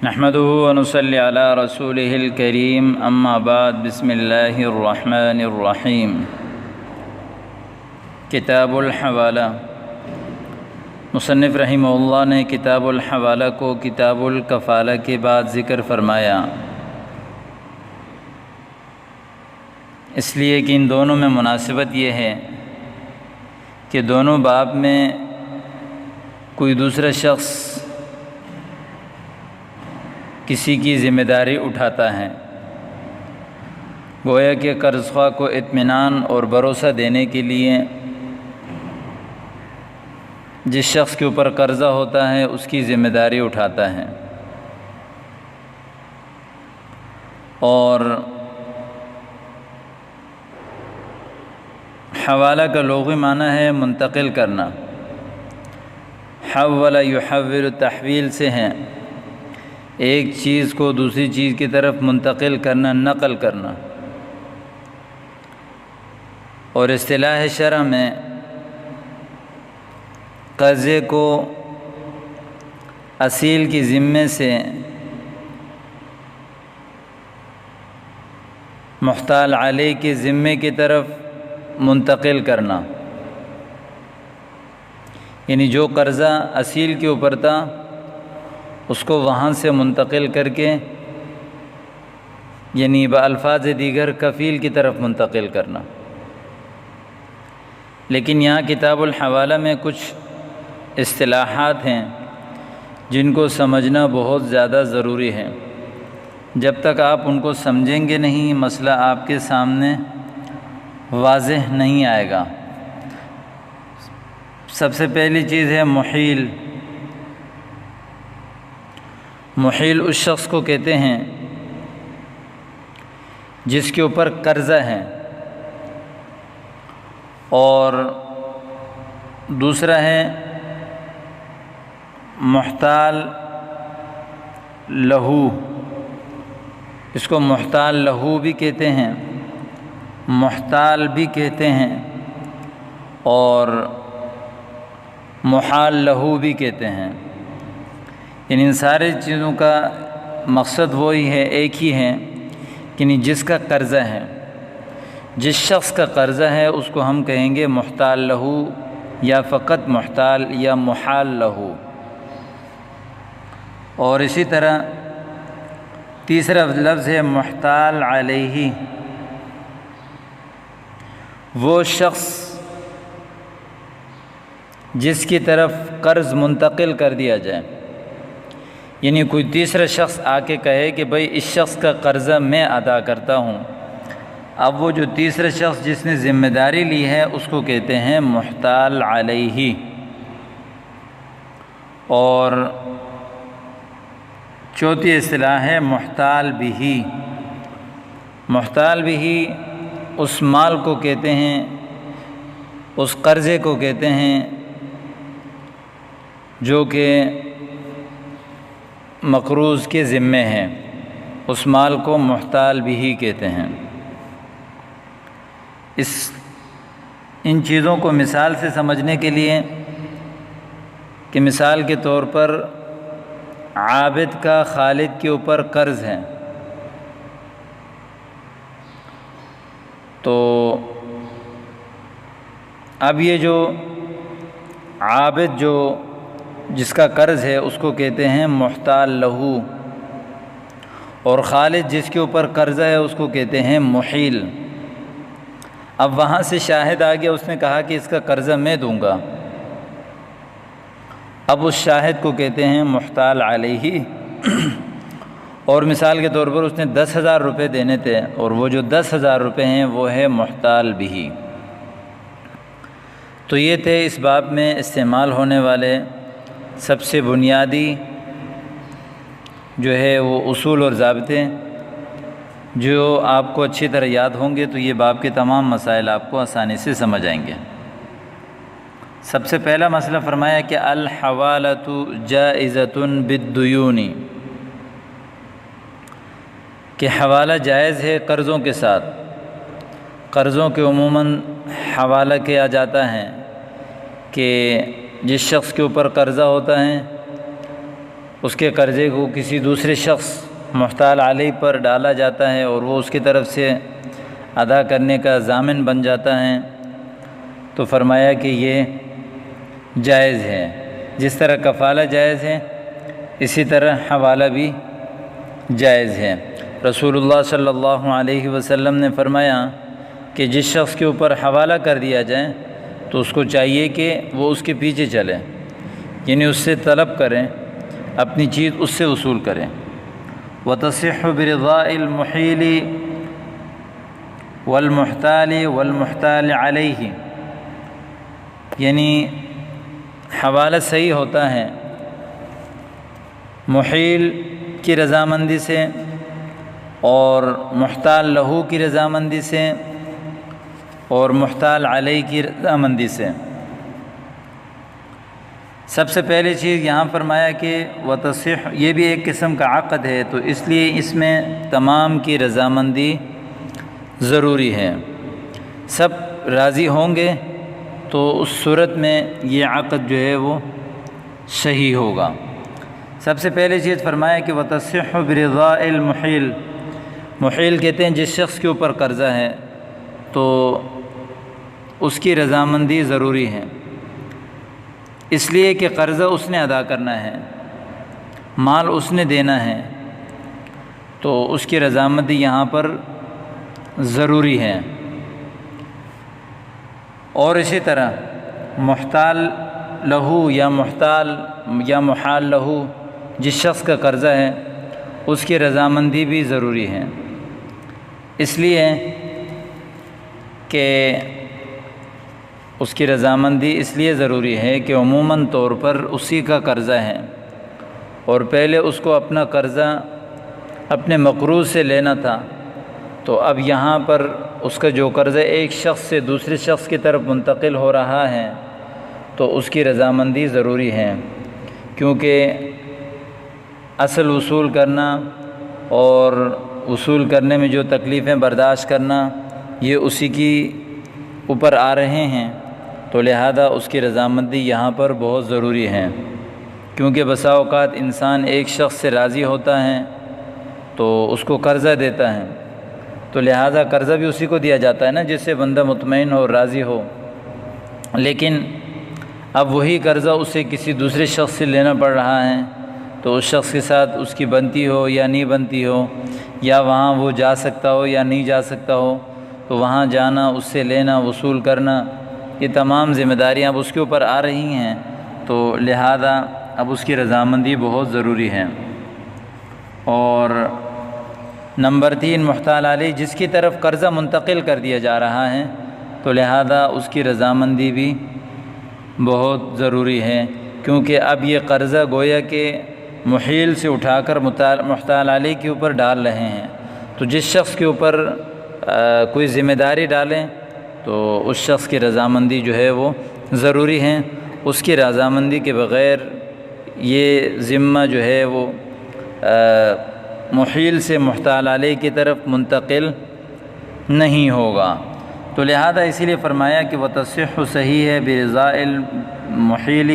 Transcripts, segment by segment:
نحمده ونصلي على رسوله الكريم اما بعد بسم اللہ الرحمن الرحیم۔ کتاب الحوالہ، مصنف رحمہ اللہ نے کتاب الحوالہ کو کتاب الکفالہ کے بعد ذکر فرمایا، اس لیے کہ ان دونوں میں مناسبت یہ ہے کہ دونوں باب میں کوئی دوسرا شخص کسی کی ذمہ داری اٹھاتا ہے، گویا کہ قرض خواہ کو اطمینان اور بھروسہ دینے کے لیے جس شخص کے اوپر قرضہ ہوتا ہے اس کی ذمہ داری اٹھاتا ہے۔ اور حوالہ کا لغوی معنی ہے منتقل کرنا، حول یحول تحویل سے ہے ایک چیز کو دوسری چیز کی طرف منتقل کرنا، نقل کرنا۔ اور اصطلاح شرع میں قرضے کو اصیل کی ذمے سے محتال علیہ کے ذمے کی طرف منتقل کرنا، یعنی جو قرضہ اصیل کے اوپر تھا اس کو وہاں سے منتقل کر کے، یعنی بالفاظ دیگر کفیل کی طرف منتقل کرنا۔ لیکن یہاں کتاب الحوالہ میں کچھ اصطلاحات ہیں جن کو سمجھنا بہت زیادہ ضروری ہے۔ جب تک آپ ان کو سمجھیں گے نہیں، مسئلہ آپ کے سامنے واضح نہیں آئے گا۔ سب سے پہلی چیز ہے محیل۔ محیل اس شخص کو کہتے ہیں جس کے اوپر قرضہ ہے، اور دوسرا ہے محتال لہو، اس کو محتال لہو بھی کہتے ہیں، محتال بھی کہتے ہیں، اور محال لہو بھی کہتے ہیں۔ ان سارے چیزوں کا مقصد وہی ہے، ایک ہی ہے کہ جس کا قرضہ ہے، جس شخص کا قرضہ ہے اس کو ہم کہیں گے محتال لہو، یا فقط محتال یا محال لہو۔ اور اسی طرح تیسرا لفظ ہے محتال علیہ، وہ شخص جس کی طرف قرض منتقل کر دیا جائے، یعنی کوئی تیسرا شخص آ کے کہے کہ بھئی اس شخص کا قرضہ میں ادا کرتا ہوں، اب وہ جو تیسرا شخص جس نے ذمہ داری لی ہے اس کو کہتے ہیں محتال علیہ۔ اور چوتھی اصطلاح ہے محتال بہ۔ محتال بہ اس مال کو کہتے ہیں، اس قرضے کو کہتے ہیں جو کہ مقروض کے ذمے ہیں، اس مال کو محتال بہ کہتے ہیں۔ ان چیزوں کو مثال سے سمجھنے کے لیے کہ مثال کے طور پر عابد کا خالد کے اوپر قرض ہے، تو اب یہ جو عابد جو جس کا قرض ہے اس کو کہتے ہیں محتال لہو، اور خالد جس کے اوپر قرضہ ہے اس کو کہتے ہیں محیل۔ اب وہاں سے شاہد آ گیا، اس نے کہا کہ اس کا قرضہ میں دوں گا، اب اس شاہد کو کہتے ہیں محتال علیہ۔ اور مثال کے طور پر اس نے 10,000 روپے دینے تھے، اور وہ جو 10,000 روپے ہیں وہ ہے محتال بہ۔ تو یہ تھے اس باب میں استعمال ہونے والے سب سے بنیادی جو ہے وہ اصول اور ضابطے، جو آپ کو اچھی طرح یاد ہوں گے تو یہ باب کے تمام مسائل آپ کو آسانی سے سمجھ آئیں گے۔ سب سے پہلا مسئلہ فرمایا کہ الحوالۃ جائزۃ بالدیون، کہ حوالہ جائز ہے قرضوں کے ساتھ۔ قرضوں کے عموماً حوالہ کیا جاتا ہے کہ جس شخص کے اوپر قرضہ ہوتا ہے اس کے قرضے کو کسی دوسرے شخص محتال علیہ پر ڈالا جاتا ہے اور وہ اس کی طرف سے ادا کرنے کا ضامن بن جاتا ہے، تو فرمایا کہ یہ جائز ہے۔ جس طرح کفالہ جائز ہے اسی طرح حوالہ بھی جائز ہے۔ رسول اللہ صلی اللہ علیہ وسلم نے فرمایا کہ جس شخص کے اوپر حوالہ کر دیا جائے تو اس کو چاہیے کہ وہ اس کے پیچھے چلے، یعنی اس سے طلب کریں، اپنی چیز اس سے وصول کریں۔ وتصح برضاء المحیل والمحتال والمحتال علیہ، یعنی حوالہ صحیح ہوتا ہے محیل کی رضامندی سے اور محتال لہو کی رضامندی سے اور محتال علیہ کی رضامندی سے۔ سب سے پہلی چیز یہاں فرمایا کہ وتصح، یہ بھی ایک قسم کا عقد ہے، تو اس لیے اس میں تمام کی رضامندی ضروری ہے۔ سب راضی ہوں گے تو اس صورت میں یہ عقد جو ہے وہ صحیح ہوگا۔ سب سے پہلے چیز فرمایا کہ وتصح برضاء المحیل، محیل کہتے ہیں جس شخص کے اوپر قرضہ ہے تو اس کی رضامندی ضروری ہے، اس لیے کہ قرضہ اس نے ادا کرنا ہے، مال اس نے دینا ہے، تو اس کی رضامندی یہاں پر ضروری ہے۔ اور اسی طرح محتال لہو یا محال لہو، جس شخص کا قرضہ ہے اس کی رضامندی بھی ضروری ہے، اس لیے کہ اس کی رضامندی اس لیے ضروری ہے کہ عموماً طور پر اسی کا قرضہ ہے اور پہلے اس کو اپنا قرضہ اپنے مقروض سے لینا تھا، تو اب یہاں پر اس کا جو قرضہ ایک شخص سے دوسرے شخص کی طرف منتقل ہو رہا ہے تو اس کی رضامندی ضروری ہے، کیونکہ اصل وصول کرنا اور وصول کرنے میں جو تکلیفیں برداشت کرنا یہ اسی کی اوپر آ رہے ہیں، تو لہذا اس کی رضامندی یہاں پر بہت ضروری ہے، کیونکہ بسا اوقات انسان ایک شخص سے راضی ہوتا ہے تو اس کو قرضہ دیتا ہے، تو لہذا قرضہ بھی اسی کو دیا جاتا ہے نا جس سے بندہ مطمئن ہو، راضی ہو، لیکن اب وہی قرضہ اسے کسی دوسرے شخص سے لینا پڑ رہا ہے، تو اس شخص کے ساتھ اس کی بنتی ہو یا نہیں بنتی ہو، یا وہاں وہ جا سکتا ہو یا نہیں جا سکتا ہو، تو وہاں جانا، اس سے لینا، وصول کرنا، یہ تمام ذمہ داریاں اب اس کے اوپر آ رہی ہیں، تو لہذا اب اس کی رضامندی بہت ضروری ہے۔ اور نمبر 3 محتال علیہ، جس کی طرف قرضہ منتقل کر دیا جا رہا ہے تو لہذا اس کی رضامندی بھی بہت ضروری ہے، کیونکہ اب یہ قرضہ گویا کہ محیل سے اٹھا کر محتال علیہ کے اوپر ڈال رہے ہیں، تو جس شخص کے اوپر کوئی ذمہ داری ڈالیں تو اس شخص کی رضامندی جو ہے وہ ضروری ہے، اس کی رضامندی کے بغیر یہ ذمہ جو ہے وہ محیل سے محتال علیہ کی طرف منتقل نہیں ہوگا، تو لہذا اسی لیے فرمایا کہ وتصح صحیح ہے برضاء المحیل،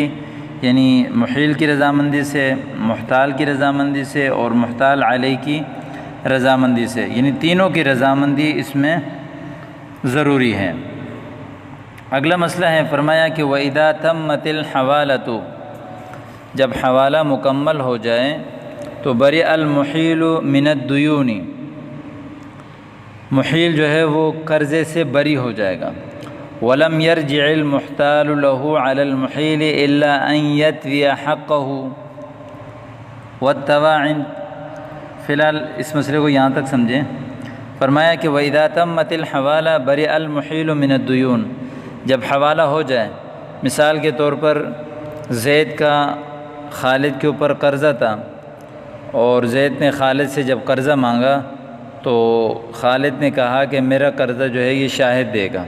یعنی محیل کی رضامندی سے، محتال کی رضامندی سے اور محتال علیہ کی رضامندی سے، یعنی تینوں کی رضامندی اس میں ضروری ہے۔ اگلا مسئلہ ہے، فرمایا کہ وَإِذَا تَمَّتِ الْحَوَالَةُ، جب حوالہ مکمل ہو جائے تو بَرِئَ الْمُحِيلُ مِنَ الدُّيُونِ، محیل جو ہے وہ قرضے سے بری ہو جائے گا۔ وَلَمْ يَرْجِعِ الْمُحْتَالُ لَهُ عَلَى الْمُحِيلِ إِلَّا أَنْ يَتْوِيَ حَقَّهُ وَالتَّوَاعِنْ۔ فی الحال اس مسئلے کو یہاں تک سمجھیں۔ فرمایا کہ وَإِذَا تَمَّتِ الْحَوَالَةُ بَرِئَ الْمُحِيلُ مِنَ الدُّيُونِ، جب حوالہ ہو جائے، مثال کے طور پر زید کا خالد کے اوپر قرضہ تھا اور زید نے خالد سے جب قرضہ مانگا تو خالد نے کہا کہ میرا قرضہ جو ہے یہ شاہد دے گا۔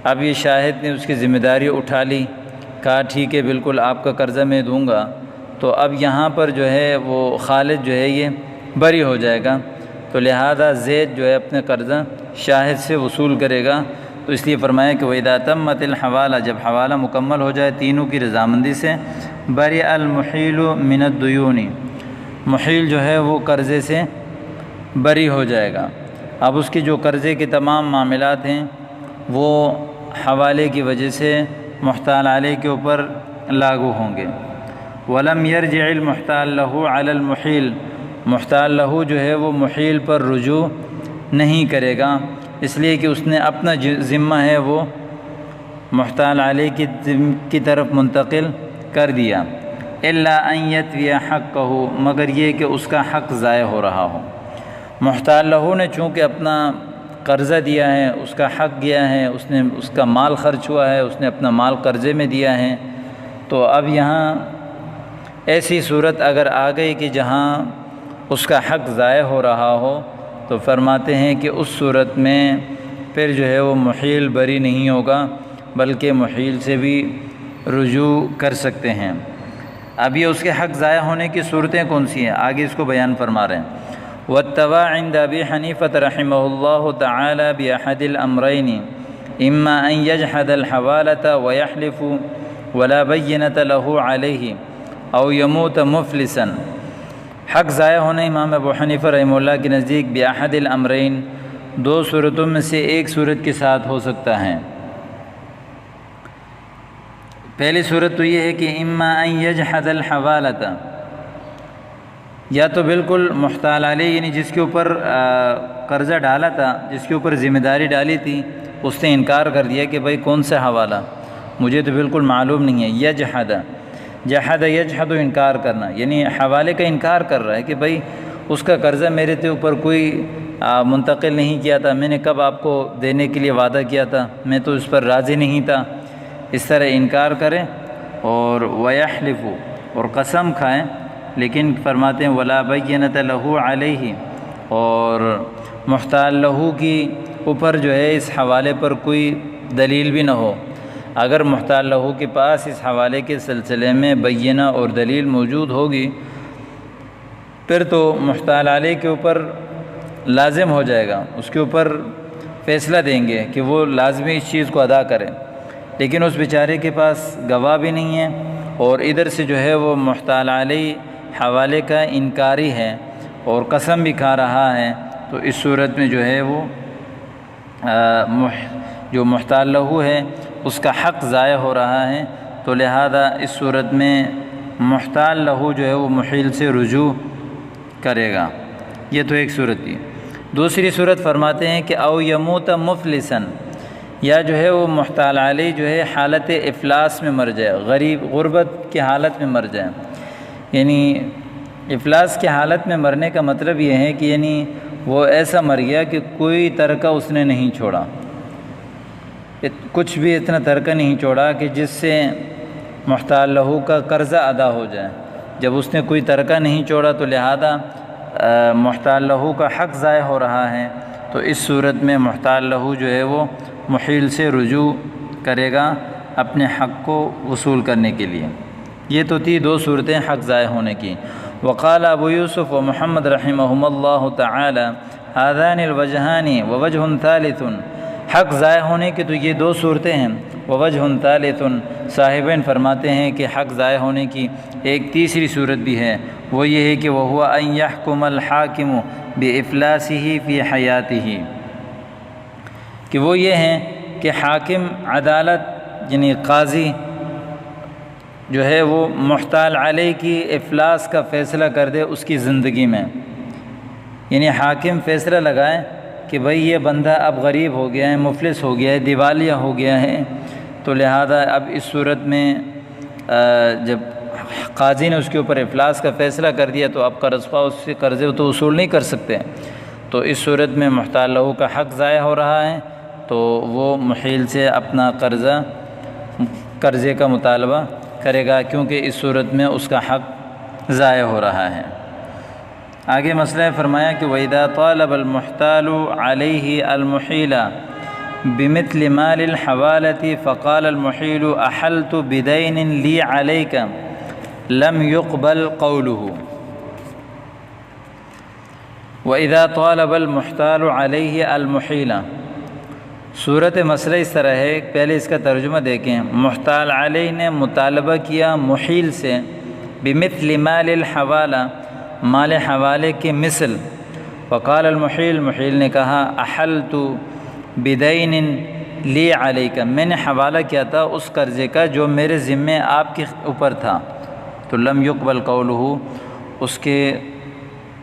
اب یہ شاہد نے اس کی ذمہ داری اٹھا لی، کہا ٹھیک ہے بالکل آپ کا قرضہ میں دوں گا، تو اب یہاں پر جو ہے وہ خالد جو ہے یہ بری ہو جائے گا، تو لہذا زید جو ہے اپنے قرضہ شاہد سے وصول کرے گا، تو اس لیے فرمایا کہ وَإِذَا تَمَّتِ الْحَوَالَةُ، جب حوالہ مکمل ہو جائے تینوں کی رضامندی سے، بری المحیل من الدیون، محیل جو ہے وہ قرضے سے بری ہو جائے گا۔ اب اس کی جو قرضے کے تمام معاملات ہیں وہ حوالے کی وجہ سے محتال علیہ کے اوپر لاگو ہوں گے۔ ولم یرجع المحتال لہ علی المحیل، محتال لہ جو ہے وہ محیل پر رجوع نہیں کرے گا، اس لیے کہ اس نے اپنا ذمہ ہے وہ محتال علیہ کی طرف منتقل کر دیا۔ الا ان یتوی حقہ، مگر یہ کہ اس کا حق ضائع ہو رہا ہو۔ محتال لہ نے چونکہ اپنا قرضہ دیا ہے، اس کا حق گیا ہے، اس کا مال خرچ ہوا ہے، اس نے اپنا مال قرضے میں دیا ہے، تو اب یہاں ایسی صورت اگر آ گئی کہ جہاں اس کا حق ضائع ہو رہا ہو تو فرماتے ہیں کہ اس صورت میں پھر جو ہے وہ محیل بری نہیں ہوگا، بلکہ محیل سے بھی رجوع کر سکتے ہیں۔ اب یہ اس کے حق ضائع ہونے کی صورتیں کون سی ہیں آگے اس کو بیان فرما رہے ہیں۔ واتبع عند ابی حنیفہ رحمہ اللہ تعالی بأحد الامرین اما ان یجحد الحوالة ویحلف ولا بینۃ له علیہ او یموت مفلسا۔ حق ضائع ہونا امام ابو حنیفہ رحمہ اللہ کے نزدیک بأحد الامرین، دو صورتوں میں سے ایک صورت کے ساتھ ہو سکتا ہے۔ پہلی صورت تو یہ ہے کہ اما ان یجحد الحوالۃ، یا تو بالکل محتال علیہ یعنی جس کے اوپر قرضہ ڈالا تھا، جس کے اوپر ذمہ داری ڈالی تھی، اس نے انکار کر دیا کہ بھائی کون سا حوالہ، مجھے تو بالکل معلوم نہیں ہے۔ یجحد، جحد یجحد، انکار کرنا، یعنی حوالے کا انکار کر رہا ہے کہ بھائی اس کا قرضہ میرے اوپر کوئی منتقل نہیں کیا تھا، میں نے کب آپ کو دینے کے لیے وعدہ کیا تھا، میں تو اس پر راضی نہیں تھا، اس طرح انکار کریں۔ اور ویحلف، اور قسم کھائیں، لیکن فرماتے ہیں ولا بینۃ لہ علیہ، اور محتال لہ کی اوپر جو ہے اس حوالے پر کوئی دلیل بھی نہ ہو۔ اگر محتال لہ کے پاس اس حوالے کے سلسلے میں بینہ اور دلیل موجود ہوگی پھر تو محتال علیہ کے اوپر لازم ہو جائے گا، اس کے اوپر فیصلہ دیں گے کہ وہ لازمی اس چیز کو ادا کرے، لیکن اس بیچارے کے پاس گواہ بھی نہیں ہے اور ادھر سے جو ہے وہ محتال علیہ حوالے کا انکاری ہے اور قسم بھی کھا رہا ہے، تو اس صورت میں جو ہے وہ جو محتال لہ ہے اس کا حق ضائع ہو رہا ہے، تو لہذا اس صورت میں محتال لہ جو ہے وہ محیل سے رجوع کرے گا۔ یہ تو ایک صورت تھی۔ دوسری صورت فرماتے ہیں کہ او یموت مفلسا، یا جو ہے وہ محتال علیہ جو ہے حالت افلاس میں مر جائے، غربت کی حالت میں مر جائے۔ یعنی افلاس کی حالت میں مرنے کا مطلب یہ ہے کہ یعنی وہ ایسا مر گیا کہ کوئی ترکہ اس نے نہیں چھوڑا، کچھ بھی اتنا ترکہ نہیں چھوڑا کہ جس سے محتال لہ کا قرضہ ادا ہو جائے۔ جب اس نے کوئی ترکہ نہیں چھوڑا تو لہذا محتال لہ کا حق ضائع ہو رہا ہے، تو اس صورت میں محتال لہ جو ہے وہ محیل سے رجوع کرے گا اپنے حق کو وصول کرنے کے لیے۔ یہ تو تھی دو صورتیں حق ضائع ہونے کی۔ وقال ابو یوسف و محمد رحمہم اللہ تعالی هذان الوجہان ووجہ ثالث، حق ضائع ہونے کی تو یہ دو صورتیں ہیں، ووجہ ثالث، صاحبین فرماتے ہیں کہ حق ضائع ہونے کی ایک تیسری صورت بھی ہے، وہ یہ ہے کہ وہو ان یحکم الحاکم بافلاسہ فی حیاتہ، کہ وہ یہ ہیں کہ حاکم عدالت یعنی قاضی جو ہے وہ محتال علیہ کی افلاس کا فیصلہ کر دے اس کی زندگی میں، یعنی حاکم فیصلہ لگائے کہ بھئی یہ بندہ اب غریب ہو گیا ہے، مفلس ہو گیا ہے، دیوالیہ ہو گیا ہے، تو لہذا اب اس صورت میں جب قاضی نے اس کے اوپر افلاس کا فیصلہ کر دیا تو اب قرض خواہ اس سے قرضے تو وصول نہیں کر سکتے، تو اس صورت میں محتال لہ کا حق ضائع ہو رہا ہے، تو وہ محیل سے اپنا قرضے کا مطالبہ کرے گا، کیونکہ اس صورت میں اس کا حق ضائع ہو رہا ہے۔ آگے مسئلہ فرمایا کہ وَإِذَا طَالَبَ الْمُحْتَالُ عَلَيْهِ الْمُحِيلَ بِمِثْلِ مَالِ الْحَوَالَةِ فَقَالَ الْمُحِيلُ أَحَلْتُ بِدَيْنٍ لِي عَلَيْكَ لَمْ يُقْبَلْ قَوْلُهُ۔ وَإِذَا طَالَبَ الْمُحْتَالُ عَلَيْهِ الْمُحِيلَ، صورت مسئلہ اس طرح ہے، پہلے اس کا ترجمہ دیکھیں۔ محتال علیہ نے مطالبہ کیا محیل سے بمثل مال الحوالہ، مال حوالے کے مثل۔ وقال المحیل، محیل نے کہا احلت بدین لی علیک، میں نے حوالہ کیا تھا اس قرضے کا جو میرے ذمے آپ کے اوپر تھا، تو لم یقبل قولہ، اس کے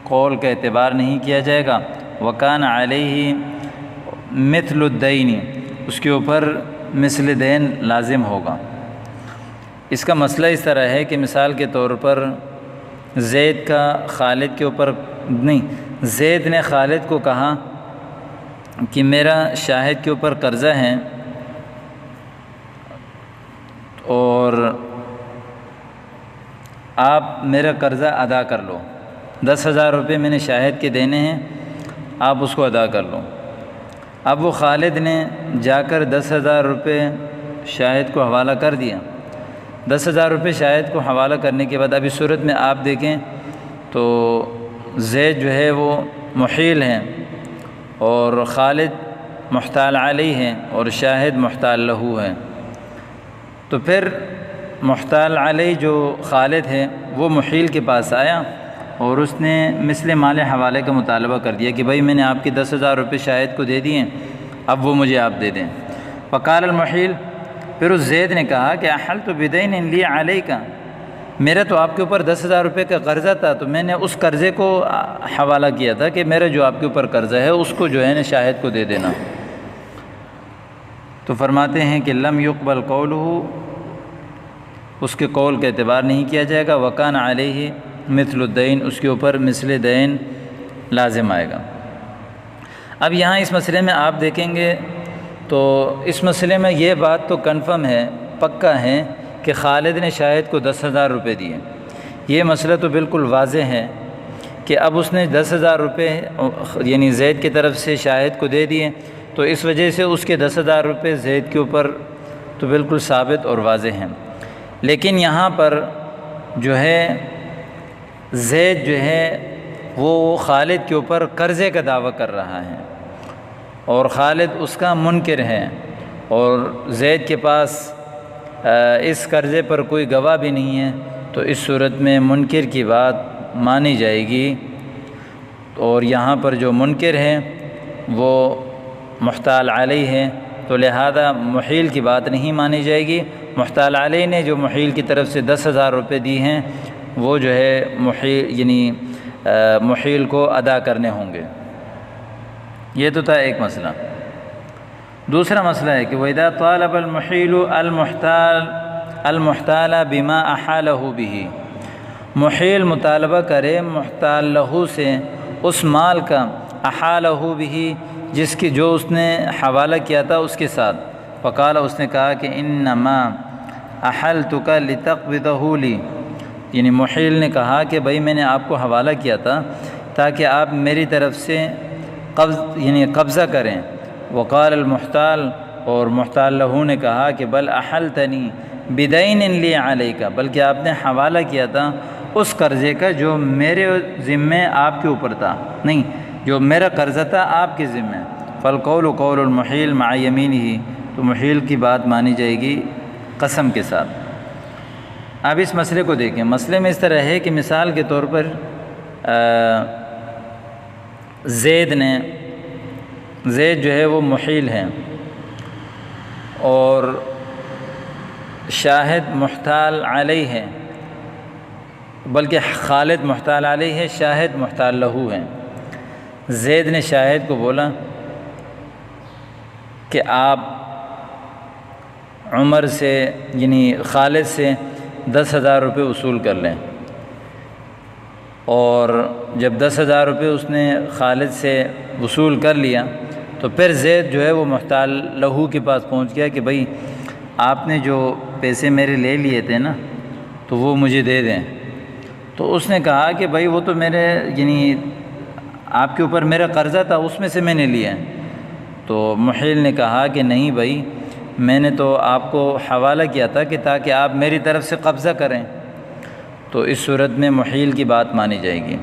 قول کا اعتبار نہیں کیا جائے گا۔ وکان علیہ مثل الدین، اس کے اوپر مثل دین لازم ہوگا۔ اس کا مسئلہ اس طرح ہے کہ مثال کے طور پر زید کا خالد کے اوپر نہیں، زید نے خالد کو کہا کہ میرا شاہد کے اوپر قرضہ ہے اور آپ میرا قرضہ ادا کر لو، 10,000 روپے میں نے شاہد کے دینے ہیں، آپ اس کو ادا کر لو۔ اب وہ خالد نے جا کر 10,000 روپے شاہد کو حوالہ کر دیا۔ 10,000 روپے شاہد کو حوالہ کرنے کے بعد اب اس صورت میں آپ دیکھیں تو زید جو ہے وہ محیل ہیں اور خالد محتال علیہ ہیں اور شاہد محتال لہو ہے۔ تو پھر محتال علیہ جو خالد ہے وہ محیل کے پاس آیا اور اس نے مثل مال حوالے کا مطالبہ کر دیا کہ بھائی میں نے آپ کے 10,000 روپے شاہد کو دے دیے، اب وہ مجھے آپ دے دیں۔ فقال المحیل، پھر اس زید نے کہا کہ احلت بدین لی علیک، میرا تو آپ کے اوپر 10,000 روپے کا قرضہ تھا، تو میں نے اس قرضے کو حوالہ کیا تھا کہ میرا جو آپ کے اوپر قرضہ ہے اس کو جو ہے نا شاہد کو دے دینا۔ تو فرماتے ہیں کہ لم یقبل قولہ، اس کے قول کا اعتبار نہیں کیا جائے گا۔ وکان علیہ مثل الدین، اس کے اوپر مثل دین لازم آئے گا۔ اب یہاں اس مسئلے میں آپ دیکھیں گے تو اس مسئلے میں یہ بات تو کنفرم ہے، پکا ہے کہ خالد نے شاہد کو 10,000 روپے دیے۔ یہ مسئلہ تو بالکل واضح ہے کہ اب اس نے 10,000 روپے یعنی زید کی طرف سے شاہد کو دے دیے، تو اس وجہ سے اس کے 10,000 روپے زید کے اوپر تو بالکل ثابت اور واضح ہیں۔ لیکن یہاں پر جو ہے زید جو ہے وہ خالد کے اوپر قرضے کا دعویٰ کر رہا ہے اور خالد اس کا منکر ہے، اور زید کے پاس اس قرضے پر کوئی گواہ بھی نہیں ہے، تو اس صورت میں منکر کی بات مانی جائے گی، اور یہاں پر جو منکر ہے وہ محتال علیہ ہے، تو لہذا محیل کی بات نہیں مانی جائے گی۔ محتال علیہ نے جو محیل کی طرف سے 10,000 روپے دی ہیں وہ جو ہے محیل کو ادا کرنے ہوں گے۔ یہ تو تھا ایک مسئلہ۔ دوسرا مسئلہ ہے کہ وَإِذَا طَالَبَ الْمُحِيلُ الْمُحْتَالَ بِمَا أَحَالَهُ بِهِ، محیل مطالبہ کرے محتال لہو سے اس مال کا، أَحَالَهُ بِهِ جس کی جو اس نے حوالہ کیا تھا اس کے ساتھ۔ فقال، اس نے کہا کہ انما احلتک لتقبضہ لی، یعنی محیل نے کہا کہ بھائی میں نے آپ کو حوالہ کیا تھا تاکہ آپ میری طرف سے قبضہ کریں۔ وقال المحتال، اور محتال لہو نے کہا کہ بل احلتنی بدین لی علیک، بلکہ آپ نے حوالہ کیا تھا اس قرضے کا جو میرے ذمے آپ کے اوپر تھا، نہیں جو میرا قرضہ تھا آپ کے ذمے۔ فالقول قول المحیل مع یمینہ، تو محیل کی بات مانی جائے گی قسم کے ساتھ۔ اب اس مسئلے کو دیکھیں۔ مسئلے میں اس طرح ہے کہ مثال کے طور پر زید جو ہے وہ محیل ہے اور شاہد محتال علیہ ہے، بلکہ خالد محتال علیہ ہے، شاہد محتال لہو ہے۔ زید نے شاہد کو بولا کہ آپ عمر سے یعنی خالد سے 10,000 روپے وصول کر لیں، اور جب 10,000 روپے اس نے خالد سے وصول کر لیا تو پھر زید جو ہے وہ محتال لہو کے پاس پہنچ گیا کہ بھائی آپ نے جو پیسے میرے لے لیے تھے نا تو وہ مجھے دے دیں۔ تو اس نے کہا کہ بھائی وہ تو میرے یعنی آپ کے اوپر میرا قرضہ تھا، اس میں سے میں نے لیا۔ تو محیل نے کہا کہ نہیں بھائی، میں نے تو آپ کو حوالہ کیا تھا کہ تاکہ آپ میری طرف سے قبضہ کریں، تو اس صورت میں محیل کی بات مانی جائے گی۔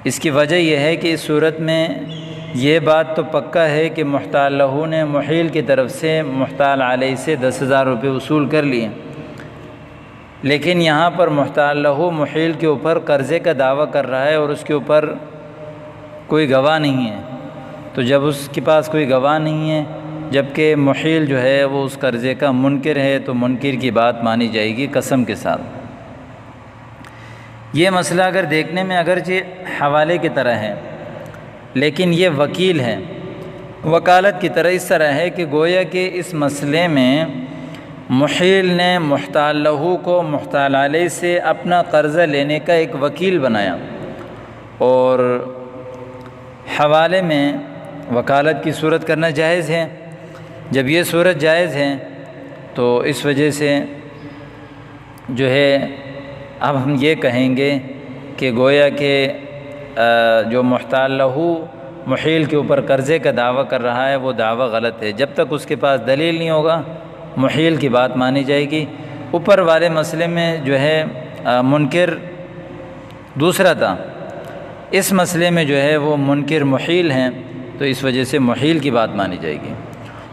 اس کی وجہ یہ ہے کہ اس صورت میں یہ بات تو پکا ہے کہ محتال لہو نے محیل کی طرف سے محتال علیہ سے 10,000 روپے وصول کر لیے، لیکن یہاں پر محتال لہو محیل کے اوپر قرضے کا دعویٰ کر رہا ہے اور اس کے اوپر کوئی گواہ نہیں ہے۔ تو جب اس کے پاس کوئی گواہ نہیں ہے، جبکہ محیل جو ہے وہ اس قرضے کا منکر ہے، تو منکر کی بات مانی جائے گی قسم کے ساتھ۔ یہ مسئلہ اگر دیکھنے میں اگرچہ حوالے کی طرح ہے، لیکن یہ وکیل ہے، وکالت کی طرح اس طرح ہے کہ گویا کہ اس مسئلے میں محیل نے محتال لہو کو محتال علیہ سے اپنا قرضہ لینے کا ایک وکیل بنایا، اور حوالے میں وکالت کی صورت کرنا جائز ہے۔ جب یہ صورت جائز ہے تو اس وجہ سے جو ہے اب ہم یہ کہیں گے کہ گویا کہ جو محتال لہو محیل کے اوپر قرضے کا دعویٰ کر رہا ہے وہ دعویٰ غلط ہے۔ جب تک اس کے پاس دلیل نہیں ہوگا محیل کی بات مانی جائے گی۔ اوپر والے مسئلے میں جو ہے منکر دوسرا تھا، اس مسئلے میں جو ہے وہ منکر محیل ہیں، تو اس وجہ سے محیل کی بات مانی جائے گی۔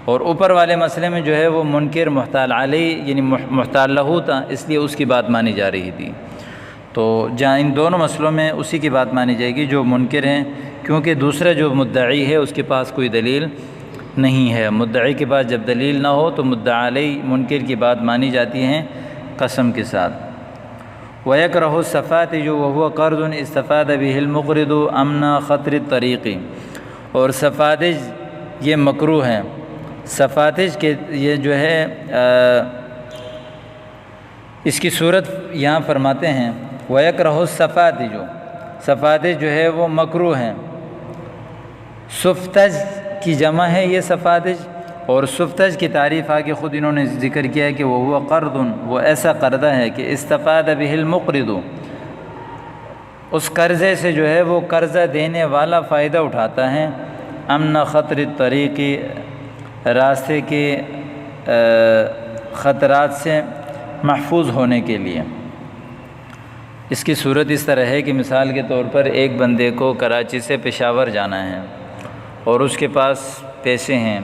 اور اوپر والے مسئلے میں جو ہے وہ منکر محتال علیہ یعنی محتال لہو تھا، اس لیے اس کی بات مانی جا رہی تھی۔ تو جہاں ان دونوں مسئلوں میں اسی کی بات مانی جائے گی جو منکر ہیں، کیونکہ دوسرا جو مدعی ہے اس کے پاس کوئی دلیل نہیں ہے۔ مدعی کے پاس جب دلیل نہ ہو تو مدعی علیہ منکر کی بات مانی جاتی ہیں قسم کے ساتھ۔ وَيَكْرَهُ السَّفَاتِجُ وَهُوَ قَرْضٌ اسْتَفَادَ بِهِ الْمُقْرِضُ أَمْنَ خَطْرِ الطَّرِيقِ، اور سفادج یہ مکروہ ہیں۔ سفاتج کے یہ جو ہے اس کی صورت یہاں فرماتے ہیں وَيَكْرَهُ السَّفَاتِجُ، سفاتج جو ہے وہ مکروہ ہیں۔ سفتج کی جمع ہے یہ سفاتج، اور سفتج کی تعریف آگے خود انہوں نے ذکر کیا ہے کہ وہ قرض، وہ ایسا قرضہ ہے کہ استفاد به المقرض، اس قرضے سے جو ہے وہ قرضہ دینے والا فائدہ اٹھاتا ہے۔ امن خطر الطریق، راستے کے خطرات سے محفوظ ہونے کے لیے۔ اس کی صورت اس طرح ہے کہ مثال کے طور پر ایک بندے کو کراچی سے پشاور جانا ہے اور اس کے پاس پیسے ہیں،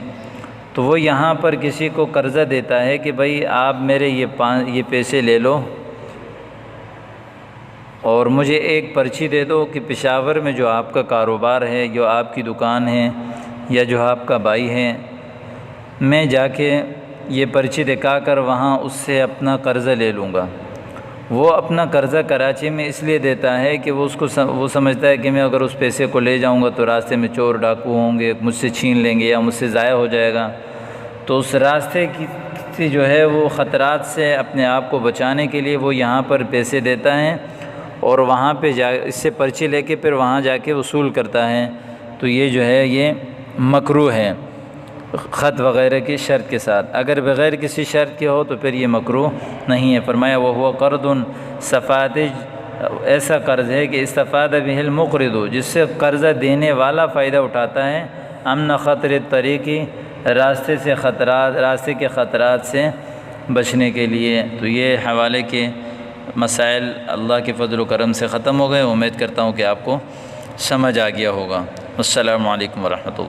تو وہ یہاں پر کسی کو قرضہ دیتا ہے کہ بھائی آپ میرے یہ پیسے لے لو اور مجھے ایک پرچی دے دو کہ پشاور میں جو آپ کا کاروبار ہے، جو آپ کی دکان ہے یا جو آپ کا بھائی ہے، میں جا کے یہ پرچی دکھا کر وہاں اس سے اپنا قرضہ لے لوں گا۔ وہ اپنا قرضہ کراچی میں اس لیے دیتا ہے کہ وہ سمجھتا ہے کہ میں اگر اس پیسے کو لے جاؤں گا تو راستے میں چور ڈاکو ہوں گے، مجھ سے چھین لیں گے یا مجھ سے ضائع ہو جائے گا، تو اس راستے کی جو ہے وہ خطرات سے اپنے آپ کو بچانے کے لیے وہ یہاں پر پیسے دیتا ہے اور وہاں پہ اس سے پرچی لے کے پھر وہاں جا کے وصول کرتا ہے۔ تو یہ جو ہے یہ مکروہ ہے خط وغیرہ کی شرط کے ساتھ۔ اگر بغیر کسی شرط کے ہو تو پھر یہ مکروہ نہیں ہے۔ فرمایا وَهُوَ قَرْضٌ، سفاتج ایسا قرض ہے کہ استفاد به المقرض، جس سے قرضہ دینے والا فائدہ اٹھاتا ہے۔ امن خطر الطریق، راستے کے خطرات سے بچنے کے لیے۔ تو یہ حوالے کے مسائل اللہ کے فضل و کرم سے ختم ہو گئے۔ امید کرتا ہوں کہ آپ کو سمجھ آ گیا ہوگا۔ السلام علیکم ورحمۃ اللہ۔